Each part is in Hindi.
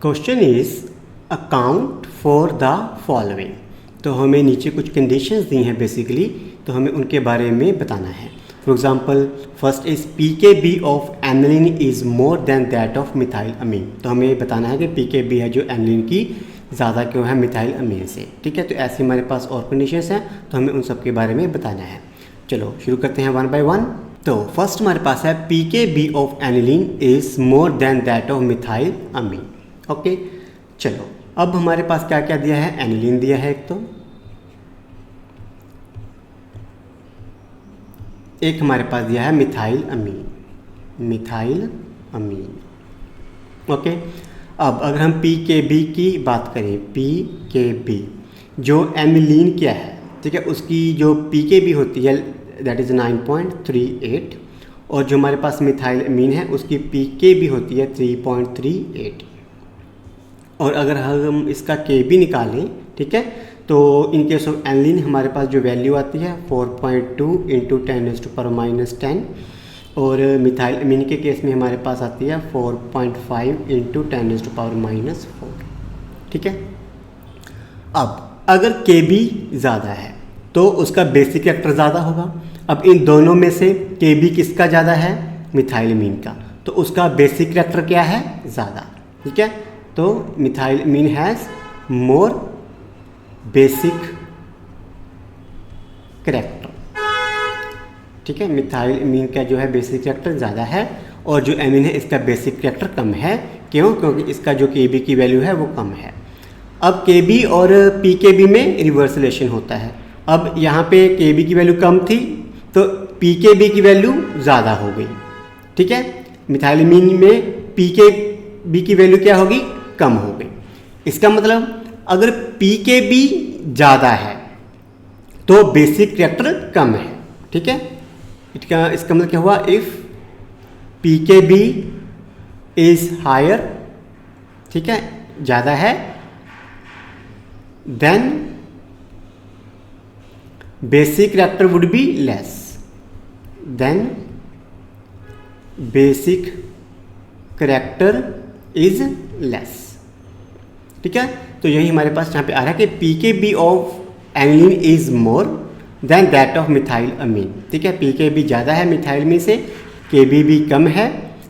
Question is account for the following. तो हमें नीचे कुछ कंडीशंस दी हैं बेसिकली, तो हमें उनके बारे में बताना है। For example first is pKb of aniline is more than that of methyl amine. तो हमें बताना है कि पीकेबी है जो एनिलीन की ज़्यादा क्यों है मिथाइल अमीन से। ठीक है, तो ऐसे हमारे पास और कंडीशंस हैं, तो हमें उन सब के बारे में बताना है। चलो शुरू करते हैं वन बाय वन। तो फर्स्ट हमारे पास है pKb of aniline is more than that of methyl amine. Okay, चलो अब हमारे पास क्या क्या दिया है, एनिलीन दिया है एक हमारे पास दिया है मिथाइल अमीन। ओके, अब अगर हम पीकेबी की बात करें, पीकेबी जो एनिलीन क्या है, ठीक है, उसकी जो पीकेबी होती है दैट इज़ 9.38 और जो हमारे पास मिथाइल अमीन है उसकी पीकेबी होती है 3.38। और अगर हम इसका के बी निकालें, ठीक है, तो इन केस ऑफ एनिलीन हमारे पास जो वैल्यू आती है 4.2 इंटू 10⁻⁻10 और मिथाइल अमीन के केस में हमारे पास आती है 4.5 इंटू 10⁻⁻4। ठीक है, अब अगर के बी ज़्यादा है तो उसका बेसिक कैरेक्टर ज़्यादा होगा। अब इन दोनों में से के बी किसका ज़्यादा है, मिथाइल अमीन का, तो उसका बेसिक कैरेक्टर क्या है, ज़्यादा। ठीक है, तो methyl amine has more basic character. ठीक है, मिथाइल अमीन का जो है बेसिक कैरेक्टर ज़्यादा है और जो एमीन है इसका बेसिक कैरेक्टर कम है। क्यों? क्योंकि इसका जो के बी की वैल्यू है वो कम है। अब के बी और पी के बी में रिवर्स रिलेशन होता है। अब यहाँ पे के बी की वैल्यू कम थी तो पी के बी की वैल्यू ज़्यादा हो गई। ठीक है, मिथाइल अमीन में पी के बी की वैल्यू क्या होगी, कम हो गई। इसका मतलब अगर पी के बी ज़्यादा है तो बेसिक कैरेक्टर कम है। ठीक है, इसका मतलब क्या हुआ, इफ़ पी के बी इज़ हायर, ठीक है, ज़्यादा है, then basic character would be less, then basic character is less. ठीक है, तो यही हमारे पास यहाँ पे आ रहा है कि पी के b of aniline is more than that of methyl amine. ठीक है, पी के बी ज़्यादा है मिथाइल अमीन से, के बी भी कम है,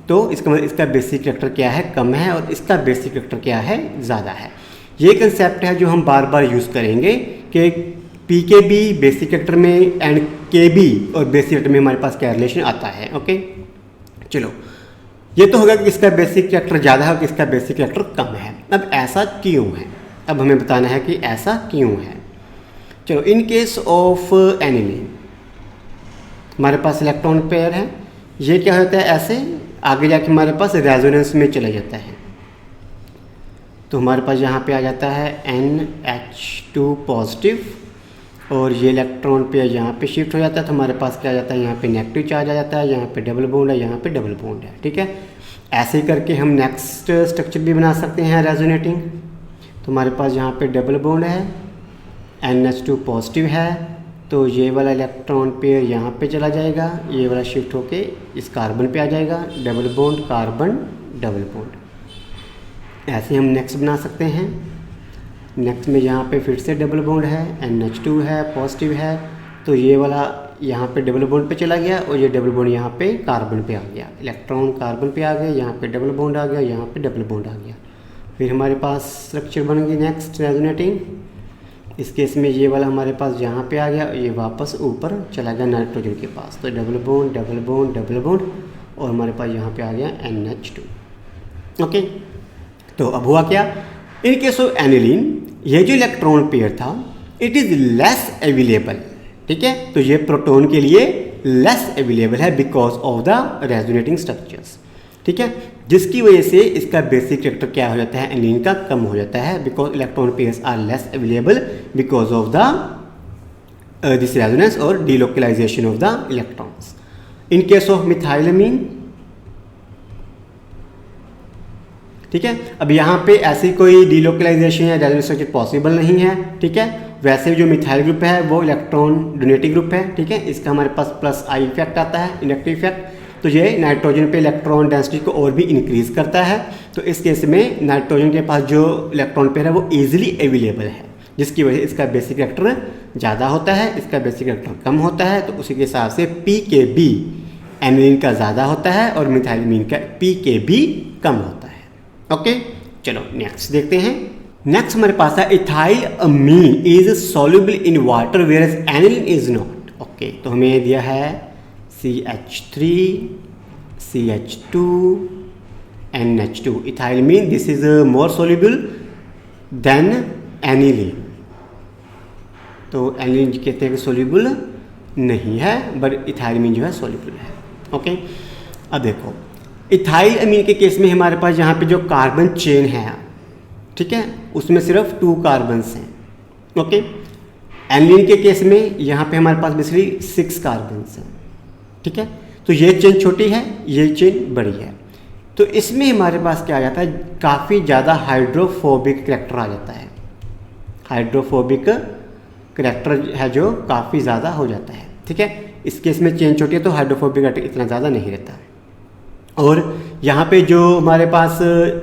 तो इसका मतलब इसका बेसिक कैरेक्टर क्या है, कम है, और इसका बेसिक कैरेक्टर क्या है, ज़्यादा है। ये कंसेप्ट है जो हम बार बार यूज़ करेंगे कि पी के बी बेसिक कैरेक्टर में एंड के बी और बेसिक कैरेक्टर में हमारे पास क्या रिलेशन आता है। ओके, चलो ये तो होगा कि किसका बेसिक कैरेक्टर ज़्यादा है और किसका बेसिक कैरेक्टर कम है। अब ऐसा क्यों है, अब हमें बताना है कि ऐसा क्यों है। चलो, इन केस ऑफ एनिलीन हमारे पास इलेक्ट्रॉन पेयर है, ये क्या होता है, ऐसे आगे जाके हमारे पास रेजोनेंस में चला जाता है। तो हमारे पास यहाँ पे आ जाता है NH2 पॉजिटिव और ये इलेक्ट्रॉन पेयर यहाँ पे शिफ्ट हो जाता है, तो हमारे पास क्या आ जाता है, यहाँ पे नेगेटिव चार्ज आ जाता है, यहाँ पे डबल बॉन्ड है, यहाँ पे डबल बॉन्ड है। ठीक है, ऐसे करके हम नेक्स्ट स्ट्रक्चर भी बना सकते हैं रेजोनेटिंग। तो हमारे पास यहाँ पे डबल बॉन्ड है, NH2 पॉजिटिव है, तो ये वाला इलेक्ट्रॉन पेयर यहाँ पे चला जाएगा, ये वाला शिफ्ट होके इस कार्बन पे आ जाएगा, double bond carbon double bond. ऐसे हम नेक्स्ट बना सकते हैं। नेक्स्ट में यहाँ पे फिर से डबल बॉन्ड है, NH2 है, पॉजिटिव है, तो ये वाला यहाँ पे डबल बॉन्ड पे चला गया और ये डबल बॉन्ड यहाँ पे कार्बन पे आ गया, इलेक्ट्रॉन कार्बन पे आ गए, यहाँ पे डबल बॉन्ड आ गया, यहाँ पे डबल बॉन्ड आ गया। फिर हमारे पास स्ट्रक्चर बन गई नेक्स्ट रेजोनेटिंग। इस केस में ये वाला हमारे पास यहाँ पे आ गया और ये वापस ऊपर चला गया नाइट्रोजन के पास, तो double bond double bond double bond और हमारे पास यहाँ पे आ गया NH2। ओके, तो अब हुआ क्या, इन केस ऑफ एनिलीन ये जो इलेक्ट्रॉन पेयर था इट इज़ लेस अवेलेबल। ठीक है, तो ये प्रोटॉन के लिए लेस अवेलेबल है because of the resonating structures. ठीक है, जिसकी वजह से इसका बेसिक कैरेक्टर क्या हो जाता है, एनिलीन का कम हो जाता है, because electron pairs are less available because of the this resonance और delocalisation of the electrons. In case of methyl amine, ठीक है, अब यहाँ पे ऐसी कोई डीलोकलाइजेशन या रेजोनेंस स्ट्रक्चर पॉसिबल नहीं है। ठीक है, वैसे जो मिथाइल ग्रुप है वो इलेक्ट्रॉन डोनेटिंग ग्रुप है। ठीक है, इसका हमारे पास +I इफेक्ट आता है, इंडक्टिव इफेक्ट, तो ये नाइट्रोजन पे इलेक्ट्रॉन डेंसिटी को और भी इंक्रीज़ करता है। तो इस केस में नाइट्रोजन के पास जो इलेक्ट्रॉन पेयर है वो ईजिली अवेलेबल है, जिसकी वजह से इसका बेसिक रिएक्टर ज़्यादा होता है, इसका बेसिक रिएक्टर कम होता है। तो उसी के हिसाब से pKb एनिलीन का ज़्यादा होता है और मिथाइलमीन का pKb कम होता है। ओके, चलो नेक्स्ट देखते हैं। नेक्स्ट हमारे पास है ethyl amine is soluble in water whereas aniline is not. Okay, तो हमें दिया है CH3 CH2 NH2 ethylamine, this is more soluble than aniline. तो एनिलीन कहते हैं कि सॉल्युबल नहीं है, बट इथाइलमीन जो है सॉल्युबल है। ओके, अब देखो इथाइल अमीन के केस में हमारे पास यहाँ पे जो कार्बन चेन है, ठीक है, उसमें सिर्फ 2 कार्बन्स हैं। ओके, एनिलीन के केस में यहाँ पे हमारे पास बेसिकली 6 कार्बन्स हैं। ठीक है, तो ये चेन छोटी है, ये चेन बड़ी है। तो इसमें हमारे पास क्या आ जाता है, काफ़ी ज़्यादा हाइड्रोफोबिक करैक्टर आ जाता है। हाइड्रोफोबिक करैक्टर है जो काफ़ी ज़्यादा हो जाता है। ठीक है, इस केस में चेन छोटी है तो हाइड्रोफोबिक करैक्टर इतना ज़्यादा नहीं रहता। और यहाँ पे जो हमारे पास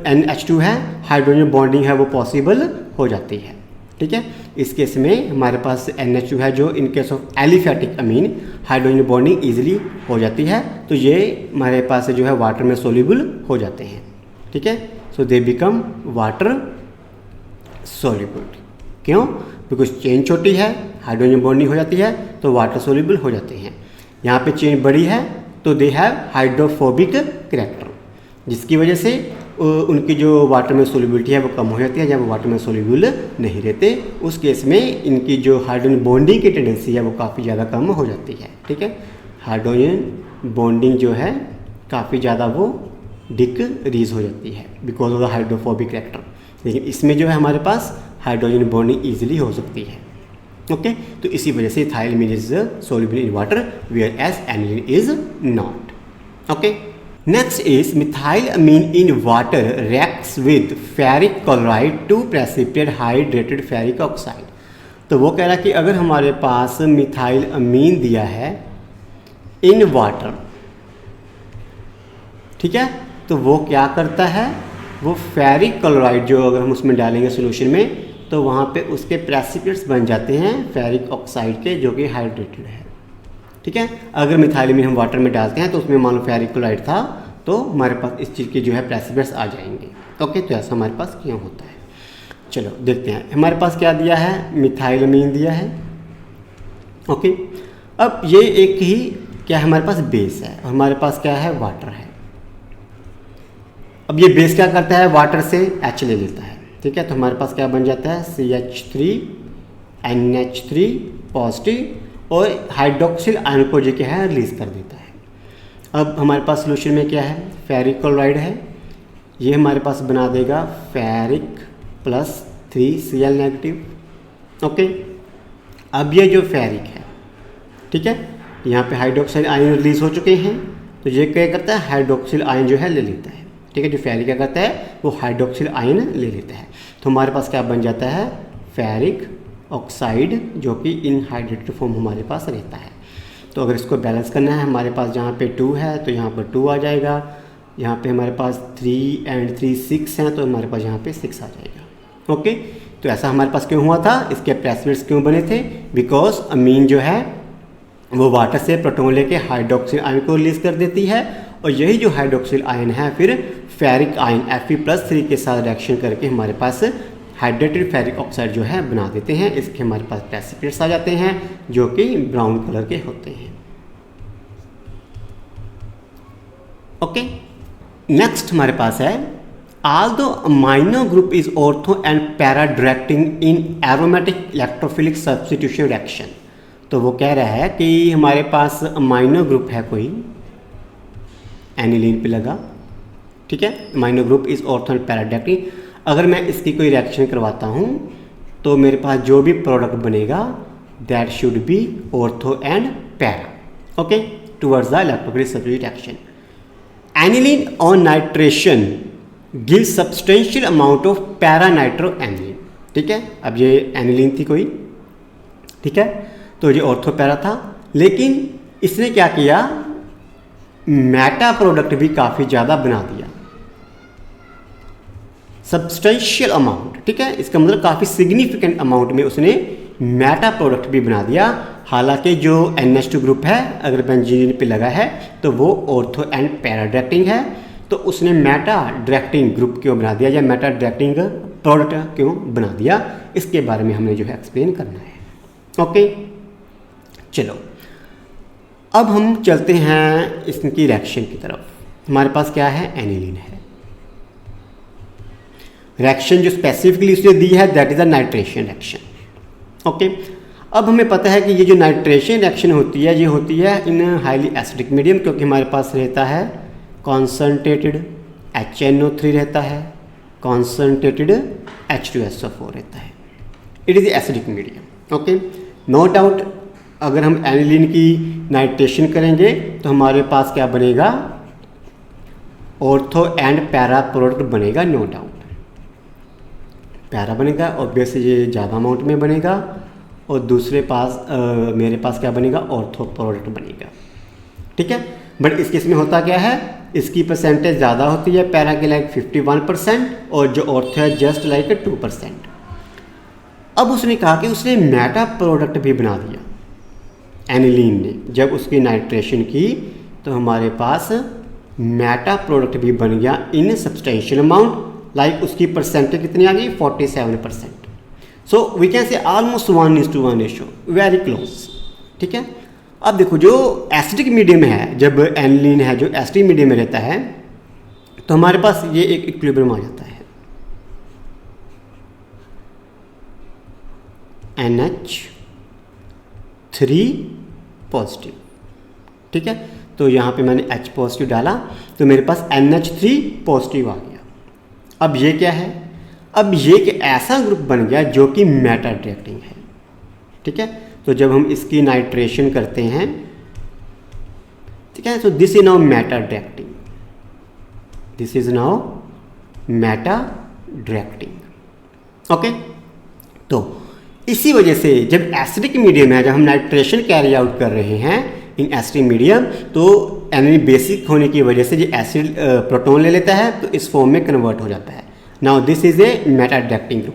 NH2 है, हाइड्रोजन बॉन्डिंग है वो पॉसिबल हो जाती है। ठीक है, इस केस में हमारे पास NH2 है जो in case of aliphatic amine hydrogen bonding easily हो जाती है, तो ये हमारे पास जो है वाटर में सोल्यूबल हो जाते हैं। ठीक है, सो दे बिकम वाटर सोल्यूबल। क्यों? बिकॉज चेन छोटी है, हाइड्रोजन बॉन्डिंग हो जाती है, तो वाटर सोल्यूबल हो जाते हैं। यहाँ पे चेन बड़ी है तो दे हैव हाइड्रोफोबिक करैक्टर, जिसकी वजह से उनकी जो वाटर में सोल्यूबिलिटी है वो कम हो जाती है। जब वो वाटर में सोल्यूबल नहीं रहते उस केस में इनकी जो हाइड्रोजन बॉन्डिंग की टेंडेंसी है वो काफ़ी ज़्यादा कम हो जाती है। ठीक है, हाइड्रोजन बॉन्डिंग जो है काफ़ी ज़्यादा वो डिक्रीज हो जाती है because of the hydrophobic character. लेकिन इसमें जो है हमारे पास हाइड्रोजन बॉन्डिंग ईजिली हो सकती है। ओके, तो इसी वजह से ethylamine is soluble in water whereas aniline is not. Okay, next is methyl amine in water reacts with ferric chloride to precipitate hydrated ferric oxide. तो वो कह रहा है कि अगर हमारे पास मिथाइल अमीन दिया है इन वाटर, ठीक है, तो वो क्या करता है, वो फेरिक क्लोराइड जो अगर हम उसमें डालेंगे सोल्यूशन में तो वहाँ पे उसके प्रेसिपिटेट्स बन जाते हैं फेरिक ऑक्साइड के, जो कि हाइड्रेटेड है। ठीक है, अगर मिथाइलमीन हम वाटर में डालते हैं तो उसमें मान लो फेरिक क्लोराइड था तो हमारे पास इस चीज़ के जो है प्रेसिपिटेट्स आ जाएंगे। ओके, तो ऐसा हमारे पास क्यों होता है, चलो देखते हैं। हमारे पास क्या दिया है, मिथाइलमीन दिया है। ओके, अब ये एक ही क्या है, हमारे पास बेस है और हमारे पास क्या है, वाटर है। अब ये बेस क्या करता है, वाटर से H ले लेता है। ठीक है, तो हमारे पास क्या बन जाता है, CH3 NH3 पॉजिटिव और हाइड्रोक्सिल आयन को जो क्या है रिलीज कर देता है। अब हमारे पास सोल्यूशन में क्या है, फेरिक क्लोराइड है, ये हमारे पास बना देगा ferric plus 3Cl negative. Okay, अब ये जो फेरिक है, ठीक है, यहाँ पे हाइड्रोक्सिल आयन रिलीज हो चुके हैं, तो ये क्या करता है, हाइड्रोक्सिल आयन जो है ले लेता है। ठीक है, जो फेरिक क्या करता है, वो हाइड्रोक्सिल आयन ले लेता है। तो हमारे पास क्या बन जाता है, फेरिक ऑक्साइड, जो कि इनहाइड्रेटेड फॉर्म हमारे पास रहता है। तो अगर इसको बैलेंस करना है, हमारे पास जहाँ पे 2 है तो यहाँ पर 2 आ जाएगा, यहाँ पे हमारे पास 3 and 3 6 हैं तो हमारे पास यहाँ पे 6 आ जाएगा। ओके, तो ऐसा हमारे पास क्यों हुआ था, इसके प्रेसिपिटेट्स क्यों बने थे, बिकॉज अमीन जो है वो वाटर से प्रोटॉन लेके हाइड्रोक्सिल आयन को रिलीज कर देती है, और यही जो हाइड्रोक्सिल आयन है फिर फेरिक आयन Fe+3 के साथ रिएक्शन करके हमारे पास हाइड्रेटेड फेरिक ऑक्साइड जो है बना देते हैं। इसके हमारे पास प्रेसिपिटेट्स आ जाते हैं जो कि ब्राउन कलर के होते हैं। ओके, नेक्स्ट हमारे पास है although amino group is ortho and para directing in aromatic electrophilic substitution reaction। तो वो कह रहा है कि हमारे पास अमाइनो ग्रुप है कोई, एनिलीन पे लगा, ठीक है, amino group is ortho and para directing. अगर मैं इसकी कोई रिएक्शन करवाता हूँ तो मेरे पास जो भी प्रोडक्ट बनेगा that should be ortho and para, okay, towards the electrophilic substitution reaction. Aniline on nitration give substantial amount of para nitro aniline. ठीक है, अब ये एनिलीन थी कोई, ठीक है, तो ये ऑर्थो पैरा था, लेकिन इसने क्या किया, मेटा प्रोडक्ट भी काफ़ी ज़्यादा बना दिया, सब्सटेंशियल अमाउंट, ठीक है, इसका मतलब काफ़ी सिग्निफिकेंट अमाउंट में उसने मेटा प्रोडक्ट भी बना दिया। हालांकि जो NH2 ग्रुप है अगर बेंजीन पे लगा है तो वो ऑर्थो एंड पैरा डायरेक्टिंग है, तो उसने मेटा डायरेक्टिंग ग्रुप क्यों बना दिया या मेटा डायरेक्टिंग प्रोडक्ट क्यों बना दिया, इसके बारे में हमने जो है एक्सप्लेन करना है। ओके, चलो अब हम चलते हैं इसकी रिएक्शन की तरफ। हमारे पास क्या है, एनिलीन है। रिएक्शन जो स्पेसिफिकली उसने दी है that is a nitration reaction. Okay, अब हमें पता है कि ये जो नाइट्रेशन रिएक्शन होती है ये होती है इन हाईली एसिडिक मीडियम, क्योंकि हमारे पास रहता है कॉन्सनट्रेटेड HNO3 रहता है, कॉन्सनट्रेटेड H2SO4 रहता है। It is acidic medium. Okay, no doubt अगर हम एनिलीन की नाइट्रेशन करेंगे तो हमारे पास क्या बनेगा, ऑर्थो एंड पैरा प्रोडक्ट बनेगा, नो डाउट पैरा बनेगा, ऑब्वियसली ये ज़्यादा अमाउंट में बनेगा, और दूसरे पास मेरे पास क्या बनेगा, ऑर्थो प्रोडक्ट बनेगा, ठीक है। बट इस केस में होता क्या है, इसकी परसेंटेज ज़्यादा होती है, पैरा के लाइक 51% और जो ऑर्थो है जस्ट लाइक 2%। अब उसने कहा कि उसने मेटा प्रोडक्ट भी बना दिया एनिलीन ने, जब उसकी नाइट्रेशन की तो हमारे पास मेटा प्रोडक्ट भी बन गया इन सब्सटेंशियल अमाउंट, लाइक उसकी परसेंटेज कितनी आ गई, 47%। So we can say almost 1:1 ratio, very close, ठीक है। अब देखो जो एसिडिक मीडियम है, जब एनिलीन है जो एसिडिक मीडियम में रहता है तो हमारे पास ये एक इक्विलिब्रियम आ जाता है, NH3 पॉजिटिव, ठीक है। तो यहाँ पे मैंने H पॉजिटिव डाला तो मेरे पास NH3 पॉजिटिव आ गया। अब ये क्या है, अब ये एक ऐसा ग्रुप बन गया जो कि मेटा डायरेक्टिंग है, ठीक है। तो जब हम इसकी नाइट्रेशन करते हैं, ठीक है, तो this is now Meta directing, this is now Meta directing. Okay, तो इसी वजह से जब एसिडिक मीडियम है, जब हम नाइट्रेशन कैरी आउट कर रहे हैं इन एसिडिक मीडियम, तो एनिलीन बेसिक होने की वजह से जो एसिड प्रोटॉन ले लेता है तो इस फॉर्म में कन्वर्ट हो जाता है। Now this is a Meta directing group.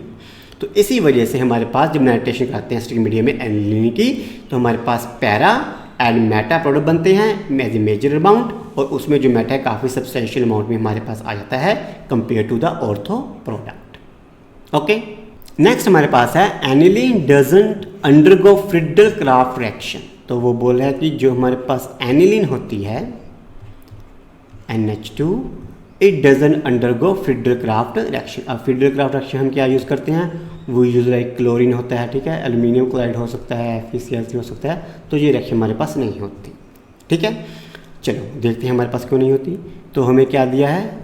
तो इसी वजह से हमारे पास जब नाइट्रेशन करते हैं एसिडिक मीडियम में एनिलीन की, तो हमारे पास पैरा एंड मेटा प्रोडक्ट बनते हैं एज ए मेजर अमाउंट, और उसमें जो मेटा है काफ़ी सब्सटेंशियल अमाउंट में हमारे पास आ जाता है compare to the ortho product. Okay, next हमारे पास है aniline doesn't undergo Friedel Crafts reaction. तो वो बोल रहा है कि जो हमारे पास एनिलीन होती है NH2, it doesn't undergo Friedel Crafts reaction. अब फ्रिडल क्राफ्ट रिएक्शन हम क्या यूज़ करते हैं, वो यूज लाइक क्लोरीन होता है, ठीक है, एल्यूमिनियम क्लोराइड हो सकता है, FeCl3 हो सकता है, तो ये रिएक्शन हमारे पास नहीं होती, ठीक है। चलो देखते हैं हमारे पास क्यों नहीं होती। तो हमें क्या दिया है,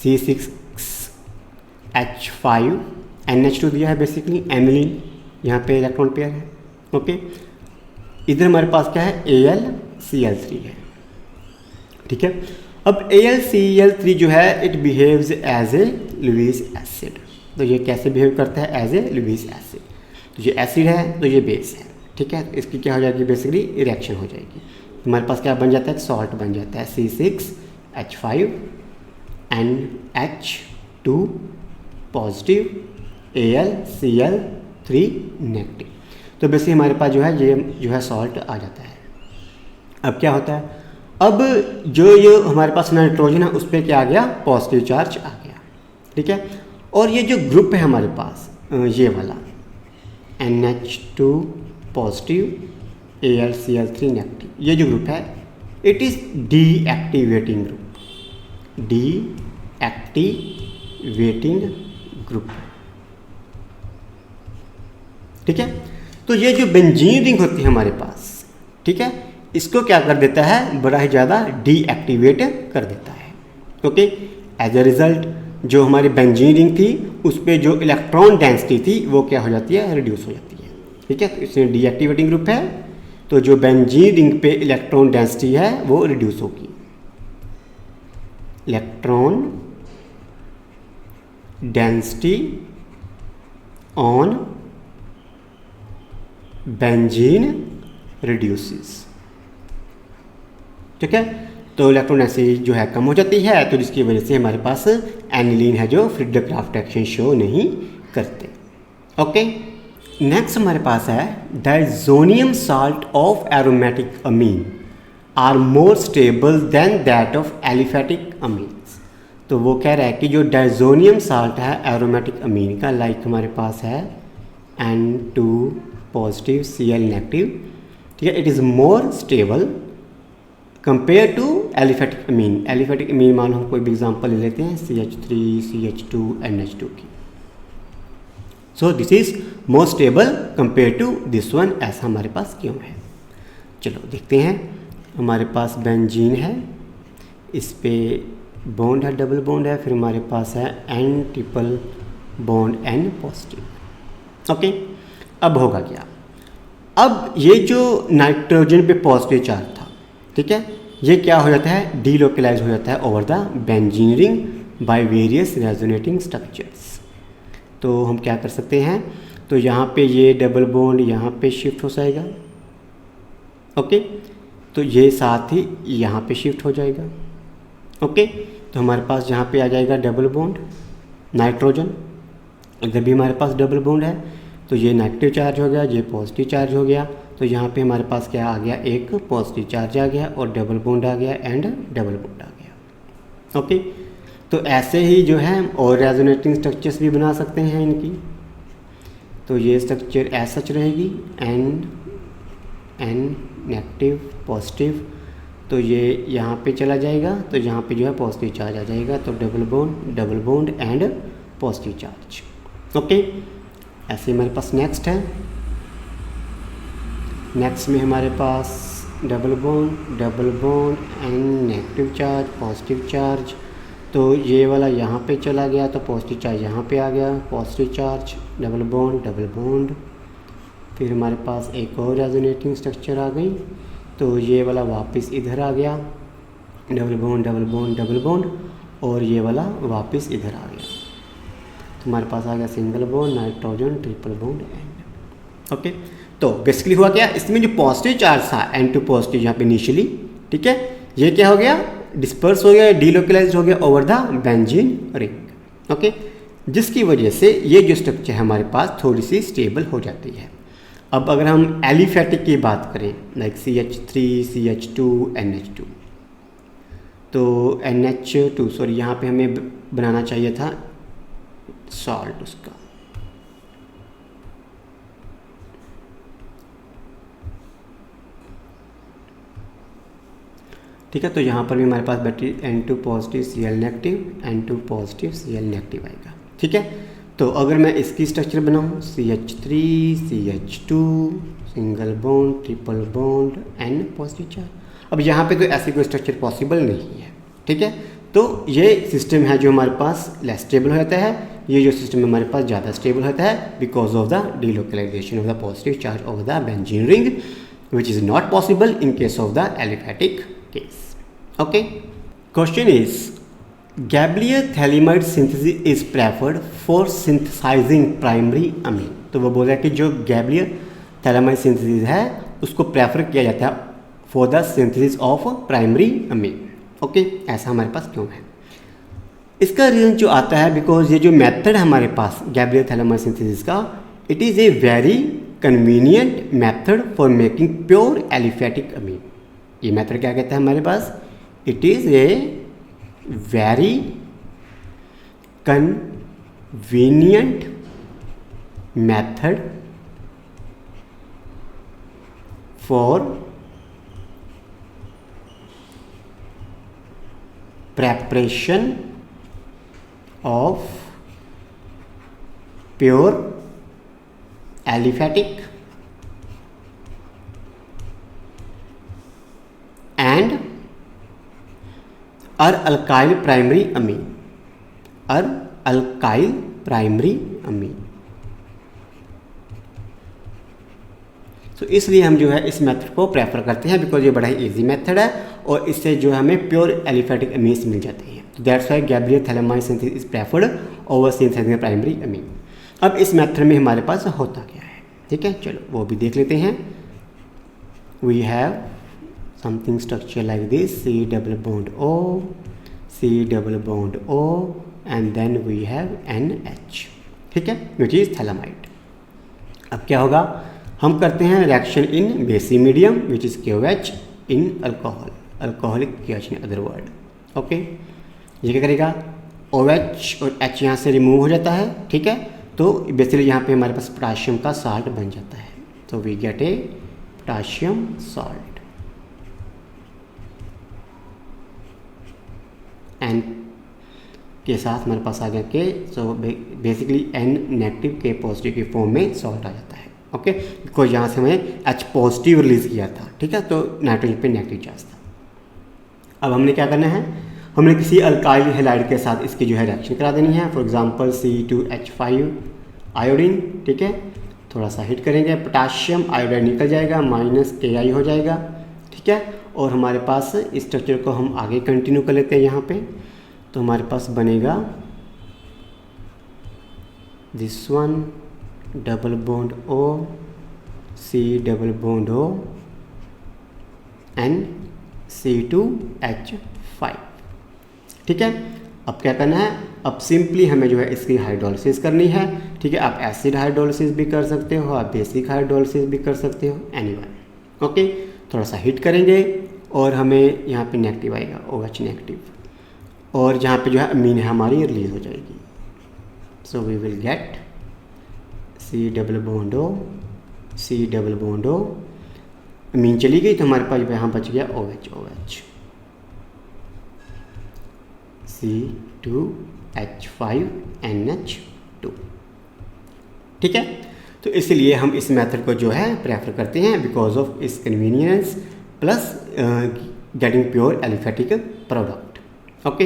C6H5 NH2 दिया है, बेसिकली एनिलीन, यहाँ पे इलेक्ट्रॉन पेयर है। ओके, इधर हमारे पास क्या है, AlCl3 है, ठीक है। अब AlCl3 जो है it behaves as a Lewis acid. तो ये कैसे बिहेव करता है, एज ए लुईस एसिड। तो ये एसिड है तो ये बेस है, ठीक है। तो इसकी क्या हो जाएगी, बेसिकली रिएक्शन हो जाएगी। हमारे पास क्या बन जाता है, सॉल्ट बन जाता है C6H5 NH2 positive AlCl3 negative. तो बेसिकली हमारे पास जो है ये जो है सॉल्ट आ जाता है। अब क्या होता है, अब जो ये हमारे पास नाइट्रोजन है उस पर क्या आ गया, पॉजिटिव चार्ज आ गया, ठीक है। और ये जो ग्रुप है हमारे पास ये वाला NH2 पॉजिटिव AlCl3 नेगेटिव, ये जो ग्रुप है it is deactivating group, deactivating group, ठीक है। तो ये जो बेंजीन रिंग होती है हमारे पास, ठीक है, इसको क्या कर देता है, बड़ा ही ज़्यादा डीएक्टिवेट कर देता है। ओके, एज अ रिजल्ट जो हमारी बेंजीन रिंग थी उस पर जो इलेक्ट्रॉन डेंसिटी थी वो क्या हो जाती है, रिड्यूस हो जाती है, ठीक है। तो इसमें डीएक्टिवेटिंग ग्रुप है तो जो बेंजीन रिंग पे इलेक्ट्रॉन डेंसिटी है वो रिड्यूस होगी। Electron density on benzene reduces, ठीक है। तो इलेक्ट्रोनेसिटी जो है कम हो जाती है, तो जिसकी वजह से हमारे पास एनिलीन है जो फ्रिडल क्राफ्ट रिएक्शन शो नहीं करते। ओके, नेक्स्ट हमारे पास है diazonium salt of aromatic amine are more stable than that of aliphatic amines. तो वो कह रहा है कि जो डायज़ोनियम साल्ट है एरोमेटिक अमीन का, लाइक हमारे पास है N2 पॉजिटिव Cl नेगेटिव, ठीक है, it is more stable compare to aliphatic amine. Aliphatic amine मान लो हम कोई भी एग्जांपल ले लेते हैं CH3 CH2 NH2 की। So this is more stable compare to this one, ऐसा हमारे पास क्यों है। चलो देखते हैं। हमारे पास बेंजीन है, इस पे बॉन्ड है, डबल बॉन्ड है, फिर हमारे पास है N triple bond N positive. Okay, अब होगा क्या, अब ये जो नाइट्रोजन पे पॉजिटिव चार्ज था, ठीक है, ये क्या हो जाता है, डीलोकलाइज हो जाता है over the benzene ring by various resonating structures. तो हम क्या कर सकते हैं, तो यहाँ पे ये डबल बॉन्ड यहाँ पे शिफ्ट हो जाएगा। ओके, तो ये साथ ही यहाँ पे शिफ्ट हो जाएगा। ओके, तो हमारे पास यहाँ पे आ जाएगा डबल बॉन्ड नाइट्रोजन, इधर भी हमारे पास डबल बॉन्ड है, तो ये नेगेटिव चार्ज हो गया, ये पॉजिटिव चार्ज हो गया, तो यहाँ पे हमारे पास क्या आ गया, एक पॉजिटिव चार्ज आ गया और डबल बॉन्ड आ गया एंड डबल बॉन्ड आ गया। ओके, तो ऐसे ही जो है और रेजोनेटिंग स्ट्रक्चर्स भी बना सकते हैं इनकी। तो ये स्ट्रक्चर ऐसा रहेगी N नेगेटिव पॉजिटिव, तो ये यहाँ पे चला जाएगा, तो यहाँ पे जो है पॉजिटिव चार्ज आ जाएगा, तो double bond and positive charge. Okay, ऐसे हमारे पास नेक्स्ट है, नेक्स्ट में हमारे पास double bond and negative charge positive charge, तो ये वाला यहाँ पे चला गया, तो पॉजिटिव चार्ज यहाँ पे आ गया, पॉजिटिव चार्ज डबल बॉन्ड, फिर हमारे पास एक और रेजोनेटिंग स्ट्रक्चर आ गई, तो ये वाला वापस इधर आ गया, डबल बॉन्ड, और ये वाला वापस इधर आ गया, तो हमारे पास आ गया single bond nitrogen triple bond and. Okay, तो बेसिकली हुआ क्या, इसमें जो पॉजिटिव चार्ज था N2 पॉजिटिव यहाँ पे इनिशियली, ठीक है, ये क्या हो गया, डिस्पर्स हो गया, डीलोकलाइज हो गया over the benzene ring. Okay, जिसकी वजह से ये जो स्ट्रक्चर है हमारे पास थोड़ी सी स्टेबल हो जाती है। अब अगर हम एलिफेटिक की बात करें, लाइक CH3 CH2 NH2, तो NH2 सॉरी यहाँ पे हमें बनाना चाहिए था सॉल्ट उसका, ठीक है, तो यहाँ पर भी हमारे पास battery N2 positive Cl negative आएगा। ठीक है, तो अगर मैं इसकी स्ट्रक्चर बनाऊँ CH3 CH2 single bond triple bond N positive charge, अब यहाँ पे तो ऐसी कोई स्ट्रक्चर पॉसिबल नहीं है। ठीक है, तो ये सिस्टम है जो हमारे पास लेस स्टेबल हो जाता है, ये जो सिस्टम हमारे पास ज़्यादा स्टेबल होता है because of the delocalization of the positive charge of the benzene ring which is not possible in case of the aliphatic case. Okay. Question is, Gabler thalamide synthesis is preferred for synthesizing primary amine. तो वो बोल रहा है कि जो Gabler thalamide synthesis है उसको प्रेफर किया जाता है for the synthesis of primary amine. Okay, ऐसा हमारे पास क्यों है? इसका रीज़न जो आता है बिकॉज ये जो मेथड है हमारे पास Gabler thalamide synthesis का, it is a very convenient method for making pure aliphatic amine. ये मेथड क्या कहता है हमारे पास? It is a very convenient method for preparation of pure aliphatic and alkyl primary amine, alkyl primary amine. तो इसलिए हम जो है इस मेथड को प्रेफर करते हैं बिकॉज ये बड़ा ही इजी मेथड है और इससे जो है हमें प्योर एलिफेटिक अमीन्स मिल जाते हैं. तो that's why Gabler thalamide synthesis is preferred over synthesis primary amine. अब इस मेथड में हमारे पास होता क्या है, ठीक है, चलो वो भी देख लेते हैं. We have something structure like this, C double bond O, C double bond O, and then we have NH, ठीक है, which is थैलामाइड। अब क्या होगा, हम करते हैं reaction in basic medium which is KOH in alcohol, alcoholic KOH in other word, okay. ये क्या करेगा, OH और H यहाँ से रिमूव हो जाता है, ठीक है, तो बेसिकली यहाँ पे हमारे पास पोटाशियम का साल्ट बन जाता है, तो we get a potassium salt. N के साथ हमारे पास आ गया के, सो बेसिकली N नेगेटिव के पॉजिटिव की फॉर्म में सॉल्ट आ जाता है, ओके, बिकॉज यहाँ से हमें H पॉजिटिव रिलीज किया था, ठीक है, तो नाइट्रोजन पे नेगेटिव चार्ज था। अब हमने क्या करना है, हमने किसी अल्काइल हैलाइड के साथ इसकी जो है रिएक्शन करा देनी है, फॉर एग्जांपल C2H5 आयोडीन, ठीक है, थोड़ा सा हिट करेंगे, पोटाशियम आयोडाइड निकल जाएगा, -Ki हो जाएगा, ठीक है, और हमारे पास इस स्ट्रक्चर को हम आगे कंटिन्यू कर लेते हैं यहाँ पे, तो हमारे पास बनेगा this one double bond O, C double bond O and C2H5, ठीक है। अब क्या करना है, अब सिंपली हमें जो है इसकी हाइड्रोलिसिस करनी है, ठीक है, आप एसिड हाइड्रोलिसिस भी कर सकते हो, आप बेसिक हाइड्रोलिसिस भी कर सकते हो, एनीवन, ओके। थोड़ा सा हिट करेंगे और हमें यहाँ पे नेगेटिव आएगा, OH नेगेटिव, और जहाँ पे जो है अमीन है हमारी रिलीज हो जाएगी, so we will get C double bond O, C double bond O, amine चली गई तो हमारे पास यहाँ बच गया OH, C2H5NH2, ठीक है। तो इसलिए हम इस मेथड को जो है प्रेफर करते हैं बिकॉज ऑफ इस convenience plus getting pure aliphatic product, okay.